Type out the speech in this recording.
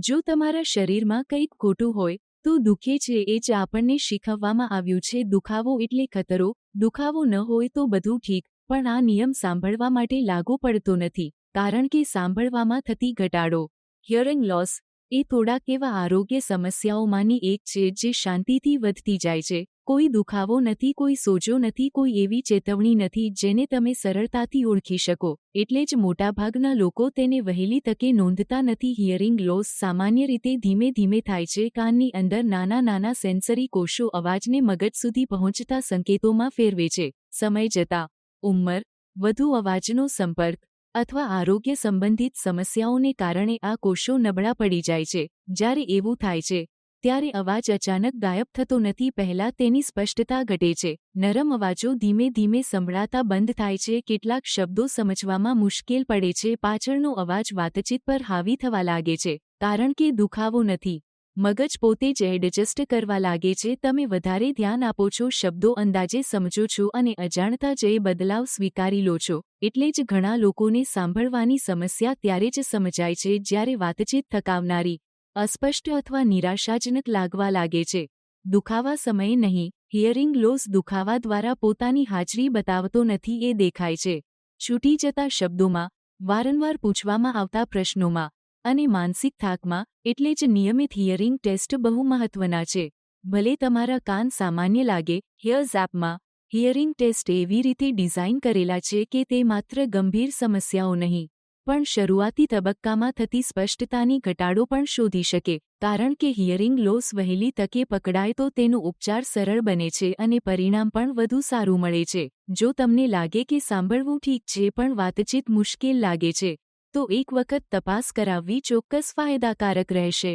જો તમારા શરીરમાં કંઈક ખોટું હોય તો દુખે છે એ જ આપણને શીખવવામાં આવ્યું છે. દુખાવો એટલે ખતરો. દુખાવો ન હોય તો બધું ઠીક, પણ આ નિયમ સાંભળવા માટે લાગુ પડતો નથી, કારણ કે સાંભળવામાં થતી ઘટાડો હિયરિંગ લોસ એ થોડાક એવા આરોગ્ય સમસ્યાઓમાંની એક છે જે શાંતિથી વધતી જાય છે. કોઈ દુખાવો નથી, કોઈ સોજો નથી, કોઈ એવી ચેતવણી નથી જેને તમે સરળતાથી ઓળખી શકો, એટલે જ મોટાભાગના લોકો તેને વહેલી તકે નોંધતા નથી. હિયરિંગ લોસ સામાન્ય રીતે ધીમે ધીમે થાય છે. કાનની અંદર નાના નાના સેન્સરી કોષો અવાજને મગજ સુધી પહોંચતા સંકેતોમાં ફેરવે છે. સમય જતાં, ઉંમર, વધુ અવાજનો સંપર્ક અથવા આરોગ્ય સંબંધિત સમસ્યાઓને કારણે આ કોષો નબળા પડી જાય છે. જ્યારે એવું થાય છે ત્યારે અવાજ અચાનક ગાયબ થતો નથી, પહેલાં તેની સ્પષ્ટતા ઘટે છે. નરમ અવાજો ધીમે ધીમે સંભળાતા બંધ થાય છે. કેટલાક શબ્દો સમજવામાં મુશ્કેલ પડે છે. પાછળનો અવાજ વાતચીત પર હાવી થવા લાગે છે, કારણ કે દુખાવો નથી. મગજ પોતે જ એડજસ્ટ કરવા લાગે છે. તમે વધારે ધ્યાન આપો છો, શબ્દો અંદાજે સમજો છો અને અજાણતા જ એ બદલાવ સ્વીકારી લો છો. એટલે જ ઘણા લોકોને સાંભળવાની સમસ્યા ત્યારે જ સમજાય છે જ્યારે વાતચીત થકાવનારી, અસ્પષ્ટ અથવા નિરાશાજનક લાગવા લાગે છે. દુખાવા સમયે નહીં. હિયરિંગ લોસ દુખાવા દ્વારા પોતાની હાજરી બતાવતો નથી, એ દેખાય છે છૂટી જતા શબ્દોમાં, વારંવાર પૂછવામાં આવતા પ્રશ્નોમાં અને માનસિક થાકમાં. એટલે જ નિયમિત હિયરિંગ ટેસ્ટ બહુ મહત્વના છે. ભલે તમારા કાન સામાન્ય લાગે, હિયર્સ એપમાં હિયરિંગ ટેસ્ટ એવી રીતે ડિઝાઇન કરેલા છે કે તે માત્ર ગંભીર સમસ્યાઓ નહીં, પણ શરૂઆતી તબક્કામાં થતી સ્પષ્ટતાની ઘટાડો પણ શોધી શકે. કારણ કે હિયરિંગ લોસ વહેલી તકે પકડાય તો તેનો ઉપચાર સરળ બને છે અને પરિણામ પણ વધુ સારું મળે છે. જો તમને લાગે કે સાંભળવું ઠીક છે પણ વાતચીત મુશ્કેલ લાગે છે, તો એક વખત તપાસ કરાવવી ચોક્કસ ફાયદાકારક રહેશે.